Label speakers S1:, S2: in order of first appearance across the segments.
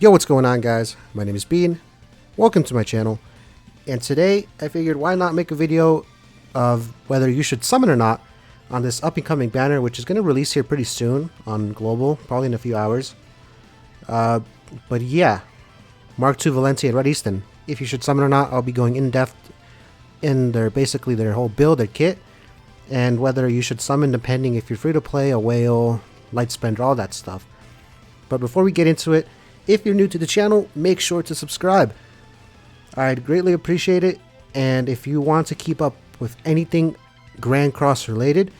S1: Yo, what's going on, guys? My name is Bean. Welcome to my channel. And today I figured why not make a video of whether you should summon or not on this up and coming banner, which is going to release here pretty soon on global, probably in a few hours. But yeah, Mark II Valenti and Red Eastin. If you should summon or not, I'll be going in depth in basically their whole build, their kit, and whether you should summon depending if you're free to play, a whale, light spender, all that stuff. But before we get into it, if you're new to the channel, make sure to subscribe. I'd greatly appreciate it. And if you want to keep up with anything Grand Cross related,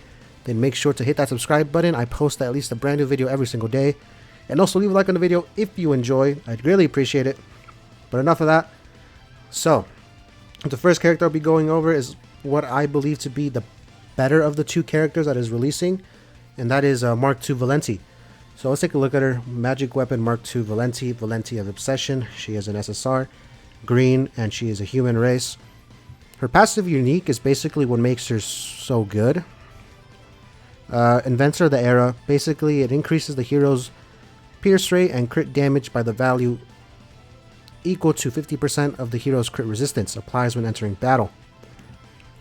S1: then make sure to hit that subscribe button. I post at least a brand new video every single day. And also leave a like on the video if you enjoy. I'd greatly appreciate it. But enough of that. So, the first character I'll be going over is what I believe to be the better of the two characters that is releasing. And that is Mark II Valenti. So let's take a look at her. Magic Weapon Mark II Valenti. Valenti of Obsession. She is an SSR. Green, and she is a human race. Her passive unique is basically what makes her so good. Inventor of the Era. Basically, it increases the hero's pierce rate and crit damage by the value equal to 50% of the hero's crit resistance. Applies when entering battle.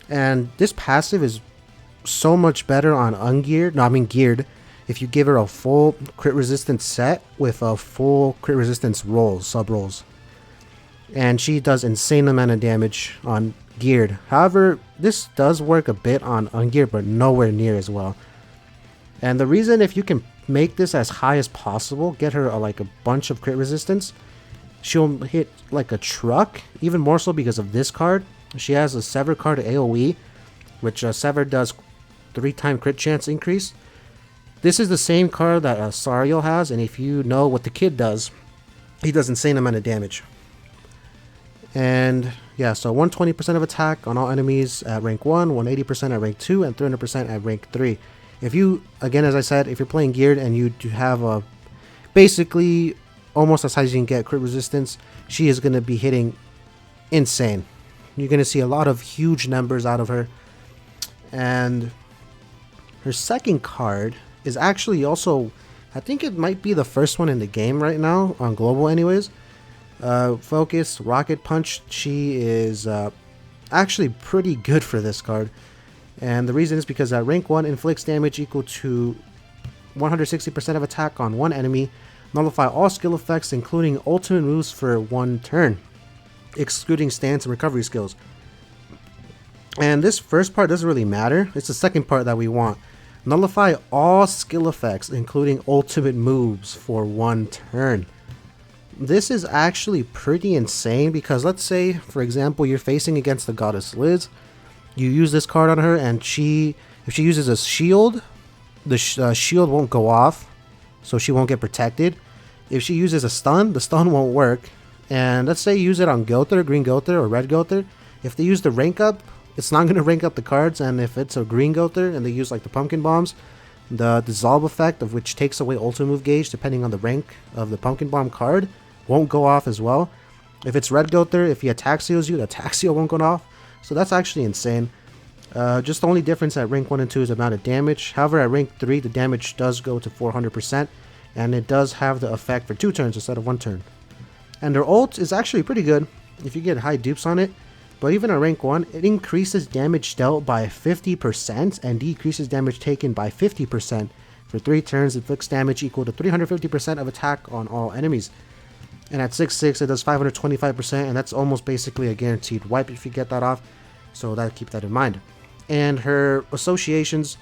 S1: And this passive is so much better on geared. If you give her a full crit resistance set with a full crit resistance sub rolls. And she does insane amount of damage on geared. However, this does work a bit on ungeared, but nowhere near as well. And the reason, if you can make this as high as possible, get her like a bunch of crit resistance, she'll hit like a truck, even more so because of this card. She has a Sever card AoE, which Sever does 3-time crit chance increase. This is the same card that Sariel has, and if you know what the kid does, he does insane amount of damage. And yeah, so 120% of attack on all enemies at rank 1, 180% at rank 2, and 300% at rank 3. If you, again, as I said, if you're playing geared and you do have a basically almost as high as you can get crit resistance, she is going to be hitting insane. You're going to see a lot of huge numbers out of her. And her second card is actually also, I think it might be the first one in the game right now, on global anyways. Focus, Rocket Punch. She is actually pretty good for this card. And the reason is because at rank 1, inflicts damage equal to 160% of attack on one enemy. Nullify all skill effects, including ultimate moves for 1 turn, excluding stance and recovery skills. And this first part doesn't really matter. It's the second part that we want. Nullify all skill effects, including ultimate moves for 1 turn. This is actually pretty insane because let's say, for example, you're facing against the Goddess Liz. You use this card on her, and if she uses a shield, the shield won't go off, so she won't get protected. If she uses a stun, the stun won't work. And let's say you use it on Gother, Green Gother, or Red Gother. If they use the rank up, it's not going to rank up the cards, and if it's a Green Gother and they use like the Pumpkin Bombs, the Dissolve effect, of which takes away ultimate move gauge depending on the rank of the Pumpkin Bomb card, won't go off as well. If it's Red Gother, if he attack seals you, the attack seal won't go off. So that's actually insane. Just the only difference at rank 1 and 2 is the amount of damage. However, at rank 3, the damage does go to 400%, and it does have the effect for 2 turns instead of 1 turn. And their ult is actually pretty good if you get high dupes on it. But even at rank 1, it increases damage dealt by 50% and decreases damage taken by 50%. For 3 turns, it inflicts damage equal to 350% of attack on all enemies. And at 6/6, it does 525%, and that's almost basically a guaranteed wipe if you get that off. So keep that in mind. And her associations,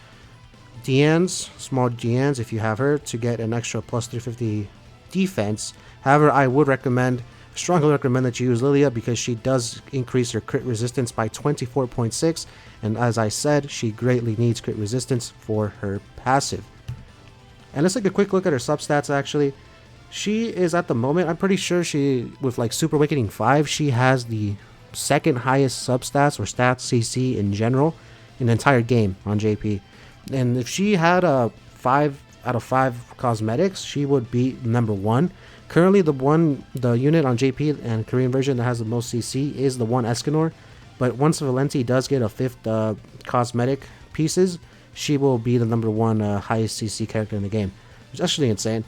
S1: Diane's, small Diane's, if you have her, to get an extra plus 350 defense. However, I would strongly recommend that you use Lilia because she does increase her crit resistance by 24.6, and as I said, she greatly needs crit resistance for her passive. And let's take a quick look at her substats. Actually, she is at the moment, I'm pretty sure with like Super Awakening 5, she has the second highest substats or stats CC in general in the entire game on JP. And if she had a 5 out of 5 cosmetics, she would be number 1. Currently, the unit on JP and Korean version that has the most CC is the one Escanor. But once Valenti does get a 5th cosmetic pieces, she will be the number 1 highest CC character in the game. Which is actually insane.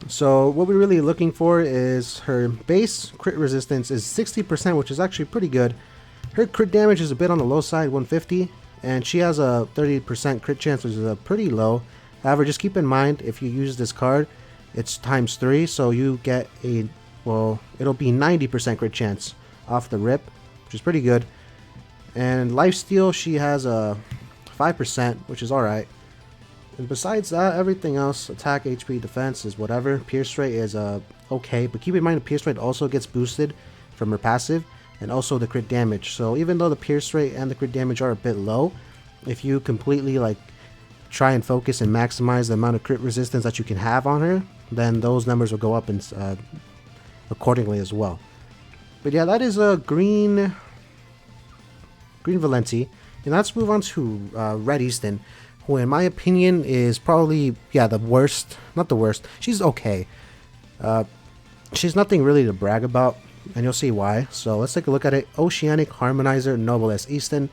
S1: So what we're really looking for is her base crit resistance is 60%, which is actually pretty good. Her crit damage is a bit on the low side, 150, and she has a 30% crit chance, which is pretty low. However, just keep in mind, if you use this card, it's times 3, so you get a, well, it'll be 90% crit chance off the rip, which is pretty good. And lifesteal, she has a 5%, which is alright. And besides that, everything else, attack, HP, defense is whatever. Pierce rate is okay, but keep in mind the pierce rate also gets boosted from her passive, and also the crit damage. So even though the pierce rate and the crit damage are a bit low, if you completely like try and focus and maximize the amount of crit resistance that you can have on her, then those numbers will go up and accordingly as well. But yeah, that is a green Valenti. And let's move on to Red Eastin, who in my opinion is probably, yeah, the worst. Not the worst. She's okay. She's nothing really to brag about, and you'll see why. So let's take a look at it. Oceanic Harmonizer Noblesse Eastin.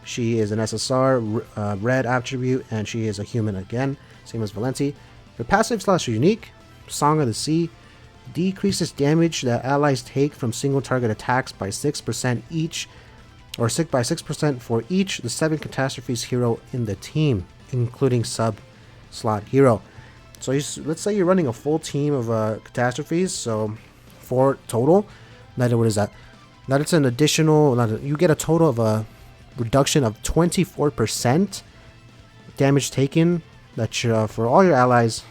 S1: She is an SSR, red attribute, and she is a human again, same as Valenti. Her passive / unique, Song of the Sea, decreases damage that allies take from single target attacks by 6% each, or by 6% for each the 7 catastrophes hero in the team, including sub slot hero. So let's say you're running a full team of catastrophes, so 4 total. What is that? That it's an additional, you get a total of a reduction of 24% damage taken that for all your allies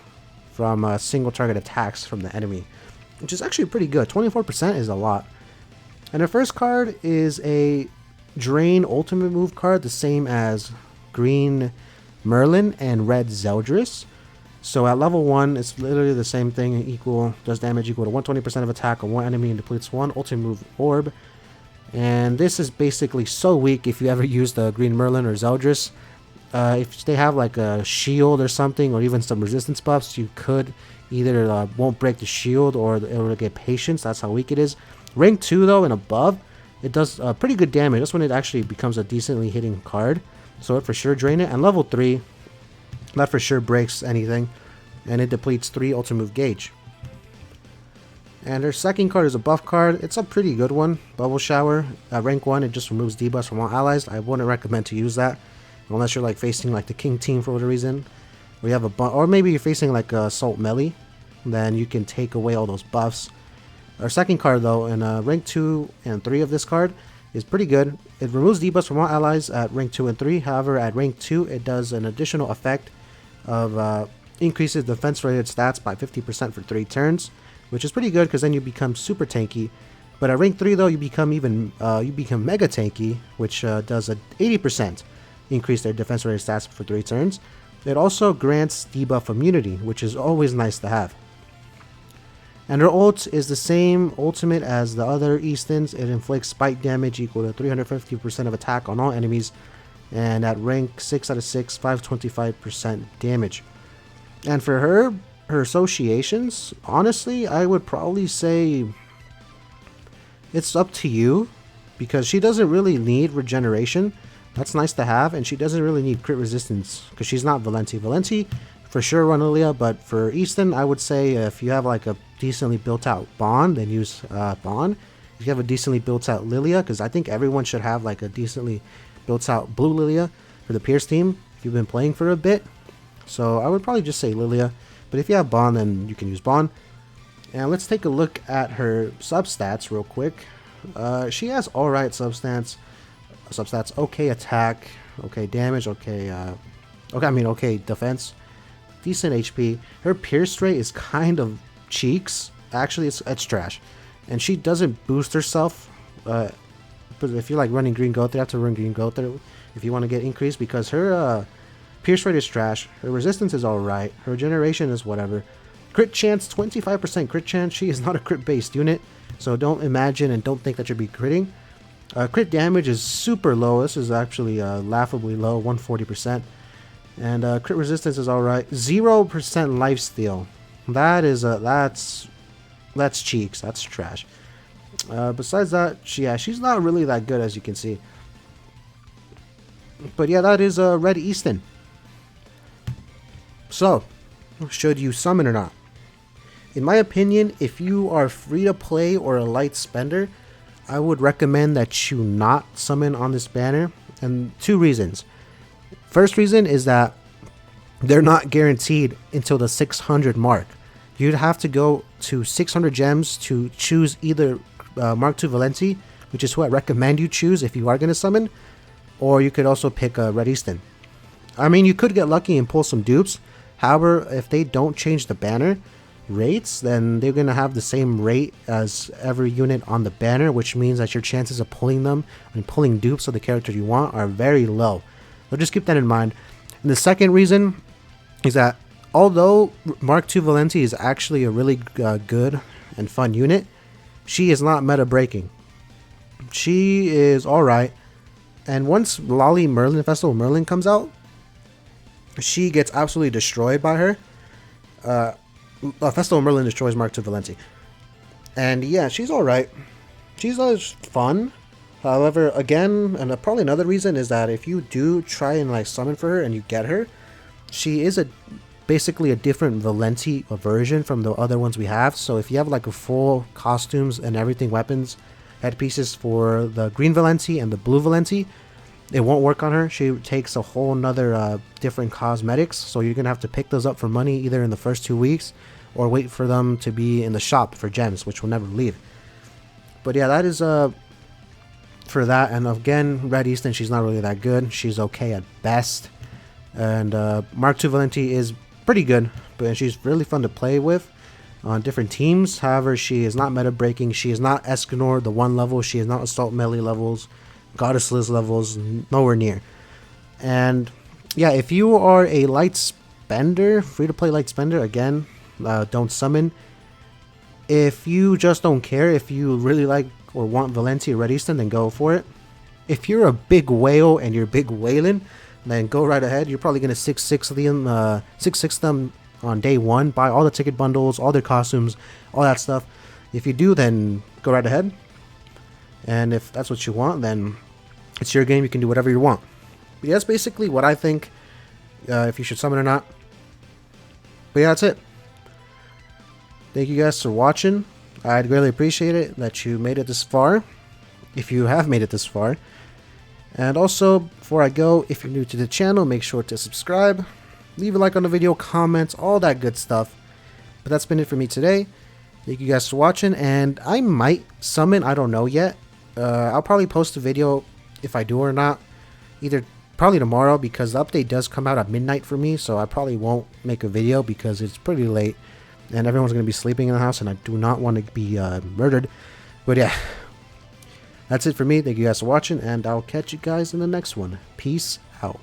S1: from single target attacks from the enemy, which is actually pretty good. 24% is a lot. And the first card is a Drain ultimate move card, the same as green Merlin and red Zeldris. So at level 1, it's literally the same thing, does damage equal to 120% of attack on one enemy and depletes 1 ultimate move orb. And this is basically so weak if you ever use the green Merlin or Zeldris. If they have like a shield or something, or even some resistance buffs, you could either won't break the shield or it will get patience. That's how weak it is. Rank 2 though and above, it does pretty good damage. That's when it actually becomes a decently hitting card. So it for sure drain it. And level 3, that for sure breaks anything. And it depletes 3 ultimate move gauge. And her second card is a buff card. It's a pretty good one. Bubble Shower. Rank 1, it just removes debuffs from all allies. I wouldn't recommend to use that unless you're like facing like the king team for whatever reason. We have or maybe you're facing like Assault Melee. Then you can take away all those buffs. Our second card though, in rank 2 and 3 of this card, is pretty good. It removes debuffs from all allies at rank 2 and 3. However, at rank 2, it does an additional effect of increases defense related stats by 50% for 3 turns, which is pretty good because then you become super tanky. But at rank 3 though, you become mega tanky, which does a 80% increase their defense related stats for 3 turns. It also grants debuff immunity, which is always nice to have. And her ult is the same ultimate as the other Eastins. It inflicts spike damage equal to 350% of attack on all enemies. And at rank 6 out of 6, 525% damage. And for her associations, honestly, I would probably say it's up to you. Because she doesn't really need regeneration. That's nice to have. And she doesn't really need crit resistance. Because she's not Valenti. Valenti, for sure run Lilia. But for Eastin, I would say if you have like a decently built out Bond, then use Bond. If you have a decently built out Lilia, because I think everyone should have like a decently built out blue Lilia for the Pierce team if you've been playing for a bit. So I would probably just say Lilia, but if you have Bond, then you can use Bond. And let's take a look at her substats real quick. She has alright substats, okay attack, okay damage, okay defense, decent HP. Her pierce rate is kind of cheeks. Actually, it's trash, and she doesn't boost herself. But if you're like running green Gother, you have to run green Gother if you want to get increased, because her pierce rate is trash. Her resistance is alright. Her regeneration is whatever. Crit chance, 25% crit chance. She is not a crit based unit, so don't imagine and don't think that you'll be critting. Crit damage is super low. This is actually laughably low, 140%. And crit resistance is alright. 0% lifesteal. That is that's cheeks. That's trash. Besides that, she's not really that good, as you can see. But yeah, that is Red Eastin. So, should you summon or not? In my opinion, if you are free to play or a light spender, I would recommend that you not summon on this banner, and two reasons. First reason is that they're not guaranteed until the 600 mark. You'd have to go to 600 gems to choose either Mark II Valenti, which is who I recommend you choose if you are going to summon, or you could also pick Red Eastin. I mean, you could get lucky and pull some dupes. However, if they don't change the banner rates, then they're going to have the same rate as every unit on the banner, which means that your chances of pulling them and pulling dupes of the character you want are very low. So just keep that in mind. And the second reason is that although Mark II Valenti is actually a really good and fun unit, she is not meta breaking. She is alright, and once Lolly Merlin, Festival Merlin comes out, she gets absolutely destroyed by her. Festival Merlin destroys Mark II Valenti. And yeah, she's alright. She's fun. However, again, and probably another reason is that if you do try and like summon for her and you get her, she is basically a different Valenti version from the other ones we have. So if you have like a full costumes and everything, weapons, headpieces for the green Valenti and the blue Valenti, it won't work on her. She takes a whole nother different cosmetics, so you're gonna have to pick those up for money either in the first 2 weeks or wait for them to be in the shop for gems, which will never leave. But yeah, that is for that. And again, Red Eastin, she's not really that good. She's okay at best. And Mark II Valenti is pretty good, but she's really fun to play with on different teams. However, she is not meta breaking. She is not Escanor, the 1 level. She is not Assault Melee levels, Goddess Liz levels, nowhere near. And yeah, if you are a light spender, free to play light spender, again, don't summon. If you just don't care, if you really like or want Valenti or Red Eastin, then go for it. If you're a big whale and you're big whaling, then go right ahead. You're probably gonna 6-6 them on day 1. Buy all the ticket bundles, all their costumes, all that stuff. If you do, then go right ahead. And if that's what you want, then it's your game. You can do whatever you want. But yeah, that's basically what I think, if you should summon or not. But yeah, that's it. Thank you guys for watching. I'd really appreciate it that you made it this far, if you have made it this far. And also, before I go, if you're new to the channel, make sure to subscribe, leave a like on the video, comments, all that good stuff. But that's been it for me today. Thank you guys for watching, and I might summon, I don't know yet. I'll probably post a video if I do or not, either probably tomorrow, because the update does come out at midnight for me, so I probably won't make a video because it's pretty late and everyone's going to be sleeping in the house and I do not want to be murdered. But yeah, that's it for me. Thank you guys for watching, and I'll catch you guys in the next one. Peace out.